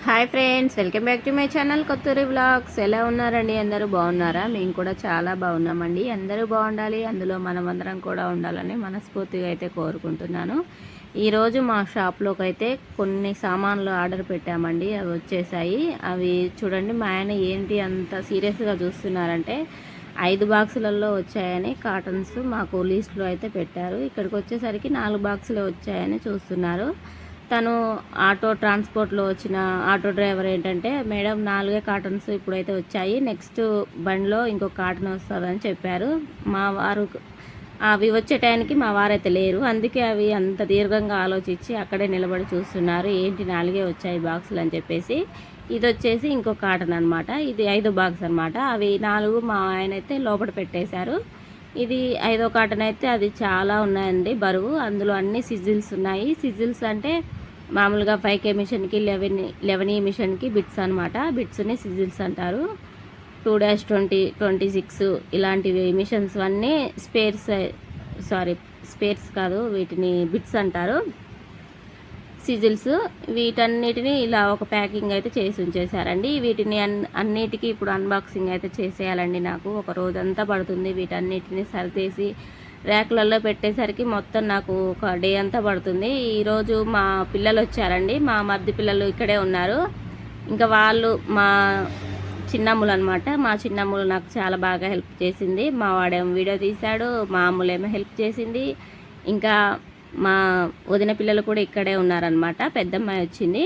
Hi friends, welcome back to my channel Kothuri vlogs. ఎలా ఉన్నారండి? అందరూ బాగున్నారా? మేము కూడా చాలా బాగున్నామండి. అందరూ బాగుండాలి, అందులో మనమందరం కూడా ఉండాలని మనస్ఫూర్తిగా అయితే కోరుకుంటున్నాను. ఈరోజు మా షాప్లోకి అయితే కొన్ని సామాన్లు ఆర్డర్ పెట్టామండి. అవి వచ్చేసాయి. అవి చూడండి, మా ఆయన ఏంటి అంత సీరియస్గా చూస్తున్నారంటే 5 బాక్సులలో వచ్చాయని కాటన్స్ మాకు లీస్ట్లో అయితే పెట్టారు. ఇక్కడికి వచ్చేసరికి 4 బాక్సులే వచ్చాయని చూస్తున్నారు. తను ఆటో ట్రాన్స్పోర్ట్లో వచ్చిన ఆటో డ్రైవర్ ఏంటంటే, మేడం 4 కాటన్స్ ఇప్పుడైతే వచ్చాయి, నెక్స్ట్ బండిలో ఇంకో కాటన్ వస్తుందని చెప్పారు. మా వారు అవి వచ్చే టైంకి మా వారైతే లేరు, అందుకే అవి అంత దీర్ఘంగా ఆలోచించి అక్కడే నిలబడి చూస్తున్నారు. ఏంటి 4 వచ్చాయి బాక్సులు అని చెప్పేసి. ఇది వచ్చేసి ఇంకో కాటన్ అనమాట. ఇది 5 బాక్స్ అనమాట. అవి 4 మా ఆయన అయితే లోపల పెట్టేశారు. ఇది 5వ కాటన్ అయితే అది చాలా ఉన్నాయండి బరువు. అందులో అన్ని సిజిల్స్ ఉన్నాయి. సిజిల్స్ అంటే మామూలుగా 5K మిషన్కి 11E మిషన్కి బిట్స్ అనమాట. బిట్స్ని సిజిల్స్ అంటారు. 2-20, 26 ఇలాంటివి మిషన్స్ అన్నీ స్పేర్స్ కాదు, వీటిని బిట్స్ అంటారు, సిజిల్స్. వీటన్నిటిని ఇలా ఒక ప్యాకింగ్ అయితే చేసి ఉంచేసారండి. వీటిని అన్నిటికీ ఇప్పుడు అన్బాక్సింగ్ అయితే చేసేయాలండి. నాకు ఒక రోజంతా పడుతుంది వీటన్నిటిని సరిదేసి ర్యాక్లలో పెట్టేసరికి మొత్తం నాకు ఒక డే అంతా పడుతుంది. ఈరోజు మా పిల్లలు వచ్చారండి, మా మధ్య పిల్లలు ఇక్కడే ఉన్నారు. ఇంకా వాళ్ళు మా చిన్నమ్ములు అనమాట. మా చిన్నమ్ములు నాకు చాలా బాగా హెల్ప్ చేసింది. మా వాడేమో వీడియో తీశాడు, మా అమ్ములేమో హెల్ప్ చేసింది. ఇంకా మా వదిన పిల్లలు కూడా ఇక్కడే ఉన్నారనమాట. పెద్దమ్మాయి వచ్చింది,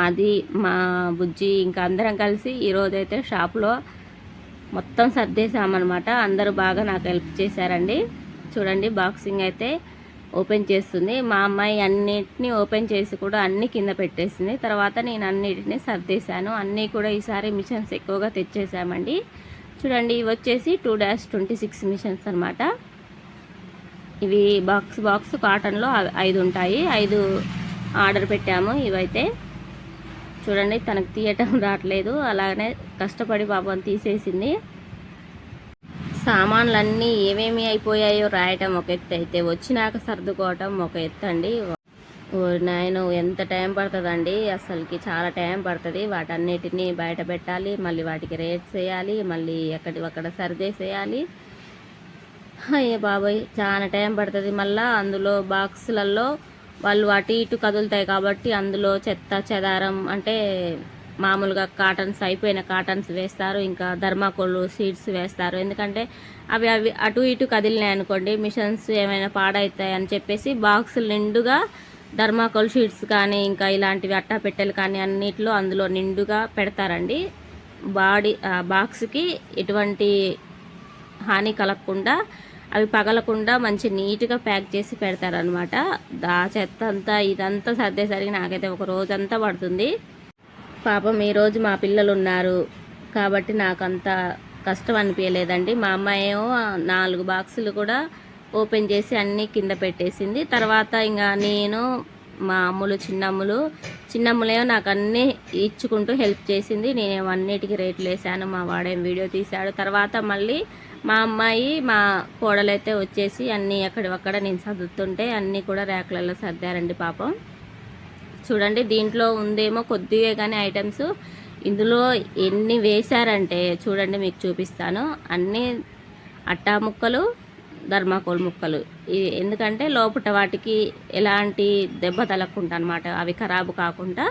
అది మా బుజ్జి, ఇంకా అందరం కలిసి ఈరోజైతే షాప్లో మొత్తం సర్దేశామన్నమాట. అందరూ బాగా నాకు హెల్ప్ చేశారండి. చూడండి, బాక్సింగ్ అయితే ఓపెన్ చేస్తుంది. మా అమ్మాయి అన్నిటినీ ఓపెన్ చేసి కూడా అన్నీ కింద పెట్టేసింది. తర్వాత నేను అన్నిటిని సర్దేశాను. అన్నీ కూడా ఈసారి మిషన్స్ ఎక్కువగా తెచ్చేసామండి. చూడండి, ఇవి వచ్చేసి 2-26 మిషన్స్ అనమాట. ఇవి బాక్స్ కాటన్లో 5 ఉంటాయి. 5 ఆర్డర్ పెట్టాము. ఇవైతే చూడండి, తనకు తీయటం రావట్లేదు, అలాగనే కష్టపడి పాపం తీసేసింది. సామాన్లన్నీ ఏమేమి అయిపోయాయో రాయటం ఒక ఎత్తు అయితే, వచ్చినాక సర్దుకోవటం ఒక ఎత్తు అండి. నేను ఎంత టైం పడుతుందండి, అసలుకి చాలా టైం పడుతుంది. వాటన్నిటిని బయట పెట్టాలి, మళ్ళీ వాటికి రేట్స్ వేయాలి, మళ్ళీ ఎక్కడివక్కడ సర్దేసేయాలి. అయ్యే బాబాయ్, చాలా టైం పడుతుంది. మళ్ళీ అందులో బాక్సులలో వాళ్ళు అటు ఇటు కదులుతాయి కాబట్టి అందులో చెత్త చెదారం అంటే మామూలుగా కాటన్స్, అయిపోయిన కాటన్స్ వేస్తారు, ఇంకా ధర్మాకోల్ సీడ్స్ వేస్తారు. ఎందుకంటే అవి అటు ఇటు కదిలినాయి అనుకోండి, మిషన్స్ ఏమైనా పాడవుతాయి అని చెప్పేసి బాక్సులు నిండుగా ధర్మాకోల్ షీట్స్ కానీ ఇంకా ఇలాంటివి అట్టాపెట్టెలు కానీ అన్నిట్లో అందులో నిండుగా పెడతారండి. బాక్స్కి ఎటువంటి హాని కలగకుండా, అవి పగలకుండా మంచి నీట్గా ప్యాక్ చేసి పెడతారనమాట. చెత్త అంతా ఇదంతా సర్దేసరికి నాకైతే ఒక రోజంతా పడుతుంది. పాపం ఈరోజు మా పిల్లలు ఉన్నారు కాబట్టి నాకు అంత కష్టం అనిపించలేదండి. మా అమ్మాయి ఏమో 4 బాక్సులు కూడా ఓపెన్ చేసి అన్నీ కింద పెట్టేసింది. తర్వాత ఇంకా నేను, మా చిన్నమ్ములేమో నాకు అన్నీ ఇచ్చుకుంటూ హెల్ప్ చేసింది. నేనేమో అన్నిటికీ రేట్లు వేసాను, మా వాడేం వీడియో తీశాడు. తర్వాత మళ్ళీ మా అమ్మాయి, మా కోడలైతే వచ్చేసి అన్నీ అక్కడక్కడ నేను సర్దుతుంటే అన్నీ కూడా ర్యాక్లలో సర్దారండి పాపం. చూడండి, దీంట్లో ఉందేమో కొద్దిగా కానీ ఐటమ్స్, ఇందులో ఎన్ని వేశారంటే చూడండి, మీకు చూపిస్తాను. అన్నీ అట్టా ముక్కలు, ధర్మాకోల్ ముక్కలు. ఎందుకంటే లోపల వాటికి ఎలాంటి దెబ్బ తలగకుండా అనమాట, అవి ఖరాబు కాకుండా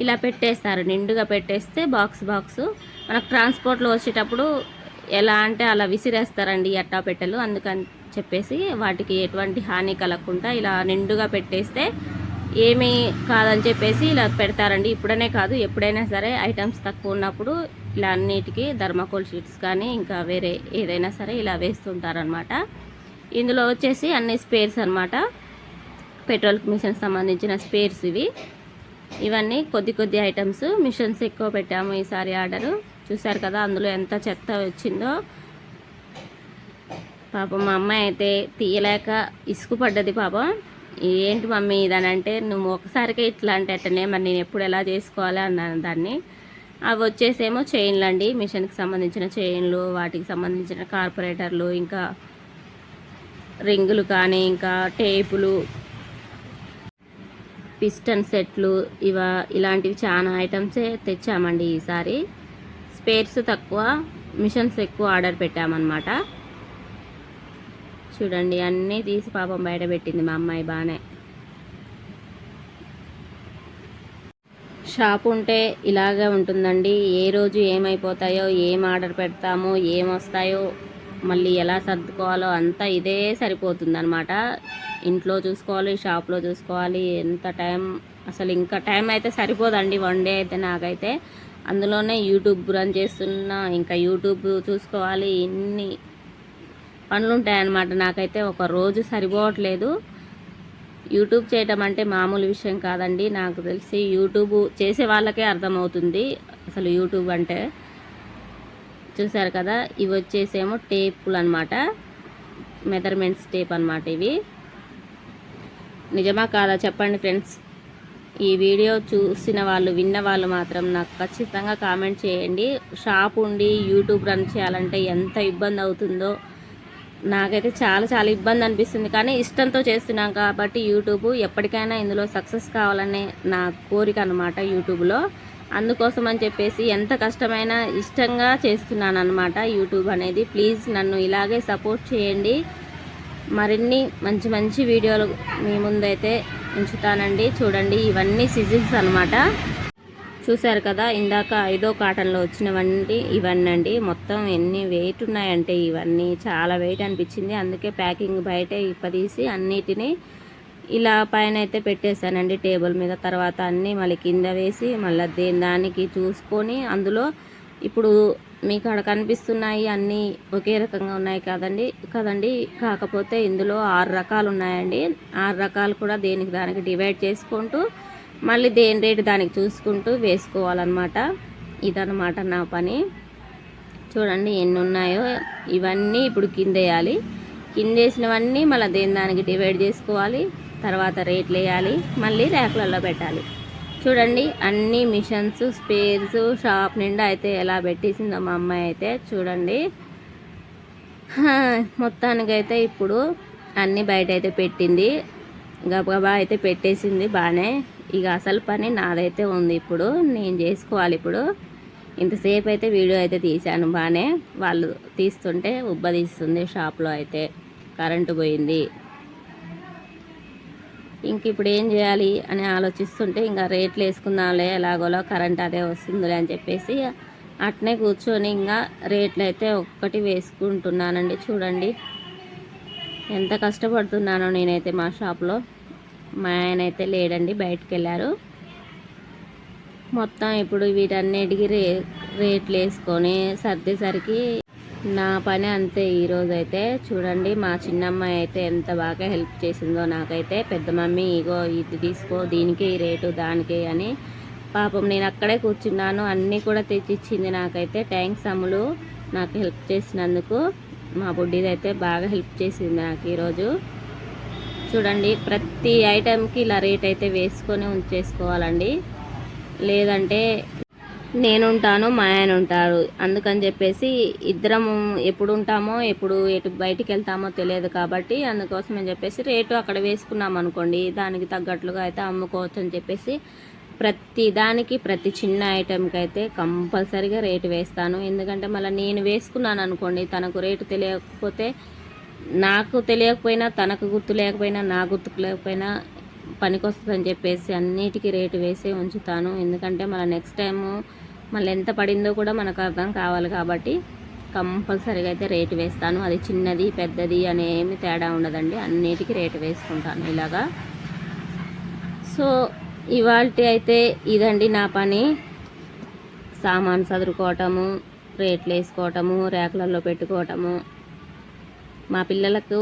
ఇలా పెట్టేస్తారు. నిండుగా పెట్టేస్తే బాక్స్ మనకు ట్రాన్స్పోర్ట్లో వచ్చేటప్పుడు ఎలా అంటే అలా విసిరేస్తారండి అట్టా పెట్టెలు. అందుకని చెప్పేసి వాటికి ఎటువంటి హాని కలగకుండా ఇలా నిండుగా పెట్టేస్తే ఏమీ కాదని చెప్పేసి ఇలా పెడతారండి. ఇప్పుడనే కాదు, ఎప్పుడైనా సరే ఐటమ్స్ తక్కువ ఉన్నప్పుడు ఇలా అన్నిటికీ ధర్మాకోల్ షీట్స్ కానీ ఇంకా వేరే ఏదైనా సరే ఇలా వేస్తుంటారనమాట. ఇందులో వచ్చేసి అన్ని స్పేర్స్ అనమాట, పెట్రోల్ మిషన్స్ సంబంధించిన స్పేర్స్ ఇవన్నీ కొద్ది ఐటమ్స్. మిషన్స్ ఎక్కువ పెట్టాము ఈసారి ఆర్డరు. చూసారు కదా, అందులో ఎంత చెత్త వచ్చిందో. పాపం మా అమ్మాయి అయితే తీయలేక ఇసుకుపడ్డది పాపం. ఏంటి మమ్మీ ఇదని అంటే, నువ్వు ఒకసారికే ఇట్లా అంటే అట్టనే, మరి నేను ఎప్పుడు ఎలా చేసుకోవాలి అన్నాను దాన్ని. అవి వచ్చేసేమో చైన్లు అండి, మిషన్కి సంబంధించిన చైన్లు, వాటికి సంబంధించిన కార్పొరేటర్లు, ఇంకా రింగులు కానీ ఇంకా టేపులు, పిస్టన్ సెట్లు ఇలాంటివి చాలా ఐటమ్సే తెచ్చామండి ఈసారి. స్పేర్స్ తక్కువ, మిషన్స్ ఎక్కువ ఆర్డర్ పెట్టామన్నమాట. చూడండి అన్నీ తీసి పాపం బయట పెట్టింది మా అమ్మాయి బాగానే. షాప్ ఉంటే ఇలాగే ఉంటుందండి. ఏ రోజు ఏమైపోతాయో, ఏం ఆర్డర్ పెడతామో, ఏమొస్తాయో, మళ్ళీ ఎలా సర్దుకోవాలో అంతా ఇదే సరిపోతుందన్నమాట. ఇంట్లో చూసుకోవాలి, షాప్లో చూసుకోవాలి, ఎంత టైం అసలు ఇంకా టైం అయితే సరిపోదండి వన్ డే అయితే నాకైతే. అందులోనే యూట్యూబ్ రన్ చేస్తున్నా, ఇంకా యూట్యూబ్ చూసుకోవాలి, ఇన్ని పనులు ఉంటాయన్నమాట. నాకైతే ఒక రోజు సరిపోవట్లేదు. యూట్యూబ్ చేయటం అంటే మామూలు విషయం కాదండి. నాకు తెలిసి యూట్యూబ్ చేసే వాళ్ళకే అర్థమవుతుంది అసలు యూట్యూబ్ అంటే. చూసారు కదా, ఇవి వచ్చేసేమో టేపులు అనమాట, మెజర్మెంట్స్ టేప్ అనమాట. ఇవి నిజమా కాదా చెప్పండి ఫ్రెండ్స్. ఈ వీడియో చూసిన వాళ్ళు, విన్న వాళ్ళు మాత్రం నాకు ఖచ్చితంగా కామెంట్ చేయండి. షాప్ ఉండి యూట్యూబ్ రన్ చేయాలంటే ఎంత ఇబ్బంది అవుతుందో నాకైతే చాలా చాలా ఇబ్బంది అనిపిస్తుంది. కానీ ఇష్టంతో చేస్తున్నాం కాబట్టి యూట్యూబ్ ఎప్పటికైనా ఇందులో సక్సెస్ కావాలనే నా కోరిక అనమాట యూట్యూబ్లో. అందుకోసం అని చెప్పేసి ఎంత కష్టమైనా ఇష్టంగా చేస్తున్నాను అనమాట యూట్యూబ్ అనేది. ప్లీజ్ నన్ను ఇలాగే సపోర్ట్ చేయండి. మరిన్ని మంచి మంచి వీడియోలు మీ ముందైతే ఉంచుతానండి. చూడండి ఇవన్నీ సిజిల్స్ అనమాట. చూసారు కదా, ఇందాక 5వ కాటన్లో వచ్చినవండి ఇవన్నీ అండి. మొత్తం ఎన్ని వెయిట్ ఉన్నాయంటే ఇవన్నీ చాలా వెయిట్ అనిపించింది. అందుకే ప్యాకింగ్ బయటే ఇప్పదీసి అన్నిటినీ ఇలా పైన అయితే పెట్టేశానండి టేబుల్ మీద. తర్వాత అన్నీ మళ్ళీ కింద వేసి మళ్ళీ దానికి చూసుకొని, అందులో ఇప్పుడు మీకు అక్కడ కనిపిస్తున్నాయి అన్నీ ఒకే రకంగా ఉన్నాయి కదండి. కాకపోతే ఇందులో 6 రకాలు ఉన్నాయండి. 6 రకాలు కూడా దేనికి దానికి డివైడ్ చేసుకుంటూ మళ్ళీ దేని రేటు దానికి చూసుకుంటూ వేసుకోవాలన్నమాట. ఇదన్నమాట నా పని. చూడండి ఎన్ని ఉన్నాయో. ఇవన్నీ ఇప్పుడు కిందేయాలి. కిందేసినవన్నీ మళ్ళీ దేని దానికి డివైడ్ చేసుకోవాలి. తర్వాత రేట్లు వేయాలి, మళ్ళీ ర్యాక్లలో పెట్టాలి. చూడండి అన్ని మిషన్స్, స్పేర్స్ షాప్ నిండా అయితే ఎలా పెట్టేసిందో మా అమ్మాయి అయితే. చూడండి మొత్తానికైతే ఇప్పుడు అన్నీ బయట అయితే పెట్టింది. గబగబా అయితే పెట్టేసింది బాగానే. ఇక అసలు పని నాదైతే ఉంది. ఇప్పుడు నేను చేసుకోవాలి. ఇప్పుడు ఇంతసేపు అయితే వీడియో అయితే తీశాను బాగానే. వాళ్ళు తీస్తుంటే ఉబ్బదీస్తుంది షాప్లో అయితే. కరెంటు పోయింది. ఇంక ఇప్పుడు ఏం చేయాలి అని ఆలోచిస్తుంటే ఇంకా రేట్లు వేసుకుందాంలే, ఎలాగోలో కరెంట్ అదే వస్తుందిలే అని చెప్పేసి అట్నే కూర్చొని ఇంకా రేట్లు అయితే ఒక్కటి వేసుకుంటున్నానండి. చూడండి ఎంత కష్టపడుతున్నానో నేనైతే మా షాప్లో. మా ఆయన అయితే లేడండి, బయటకు వెళ్ళారు. మొత్తం ఇప్పుడు వీటన్నిటికీ రేట్లు వేసుకొని సర్దేసరికి నా పని అంతే ఈరోజు అయితే. చూడండి మా చిన్నమ్మాయి అయితే ఎంత బాగా హెల్ప్ చేసిందో నాకైతే. పెద్ద మమ్మీ ఇగో ఇది తీసుకో, దీనికి ఈ రేటు దానికి అని. పాపం నేను అక్కడే కూర్చున్నాను, అన్నీ కూడా తెచ్చిచ్చింది నాకైతే. థ్యాంక్స్ అమ్ములు నాకు హెల్ప్ చేసినందుకు. మా బుడ్డిదైతే బాగా హెల్ప్ చేసింది నాకు ఈరోజు. చూడండి ప్రతి ఐటెంకి ఇలా రేట్ అయితే వేసుకొని ఉంచేసుకోవాలండి. లేదంటే నేనుంటాను, మా ఆయన ఉంటారు. అందుకని చెప్పేసి ఇద్దరం ఎప్పుడు ఉంటామో, ఎప్పుడు ఎటు బయటికి వెళ్తామో తెలియదు కాబట్టి అందుకోసం అని చెప్పేసి రేటు అక్కడ వేసుకున్నాం అనుకోండి, దానికి తగ్గట్లుగా అయితే అమ్ముకోవచ్చు అని చెప్పేసి ప్రతి దానికి, ప్రతి చిన్న ఐటెంకి అయితే కంపల్సరీగా రేటు వేస్తాను. ఎందుకంటే మళ్ళీ నేను వేసుకున్నాను అనుకోండి, తనకు రేటు తెలియకపోతే, నాకు తెలియకపోయినా, తనకు గుర్తు లేకపోయినా, నా గుర్తుకు లేకపోయినా పనికొస్తుందని చెప్పేసి అన్నిటికీ రేటు వేసి ఉంచుతాను. ఎందుకంటే మళ్ళీ నెక్స్ట్ టైము మళ్ళీ ఎంత పడిందో కూడా మనకు అర్థం కావాలి కాబట్టి కంపల్సరీగా అయితే రేటు వేస్తాను. అది చిన్నది పెద్దది అనేమి తేడా ఉండదండి, అన్నిటికీ రేటు వేసుకుంటాను ఇలాగా. సో ఇవాల్టి అయితే ఇదండి నా పని. సామాన్ సదురుకోవటము, రేట్లు వేసుకోవటము, ర్యాకులలో పెట్టుకోవటము. మా పిల్లలకు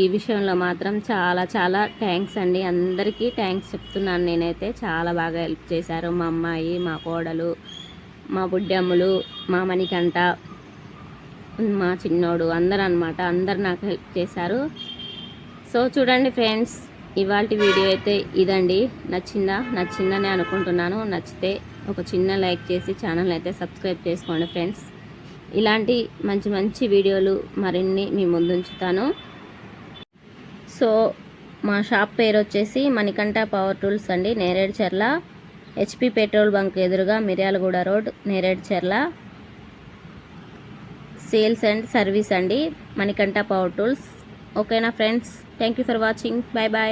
ఈ విషయంలో మాత్రం చాలా చాలా థ్యాంక్స్ అండి. అందరికీ థ్యాంక్స్ చెప్తున్నాను నేనైతే. చాలా బాగా హెల్ప్ చేశారు మా అమ్మాయి, మా కోడలు, మా బుడ్డమ్మలు, మా మణికంట, మా చిన్నోడు, అందరూ అనమాట. అందరు నాకు హెల్ప్ చేశారు. సో చూడండి ఫ్రెండ్స్, ఇవాళ వీడియో అయితే ఇదండి. నచ్చిందని అనుకుంటున్నాను. నచ్చితే ఒక చిన్న లైక్ చేసి ఛానల్ అయితే సబ్స్క్రైబ్ చేసుకోండి ఫ్రెండ్స్. ఇలాంటి మంచి మంచి వీడియోలు మరిన్ని మీ ముందుంచుతాను. సో మా షాప్ పేరు వచ్చేసి మణికంఠ పవర్ టూల్స్ అండి, నేరేడుచెర్ల, హెచ్పి పెట్రోల్ బంక్ ఎదురుగా, Miryalaguda road, Nereducherla. Sales and service అండి, మణికంఠ పవర్ టూల్స్. ఓకేనా friends, thank you for watching. Bye bye.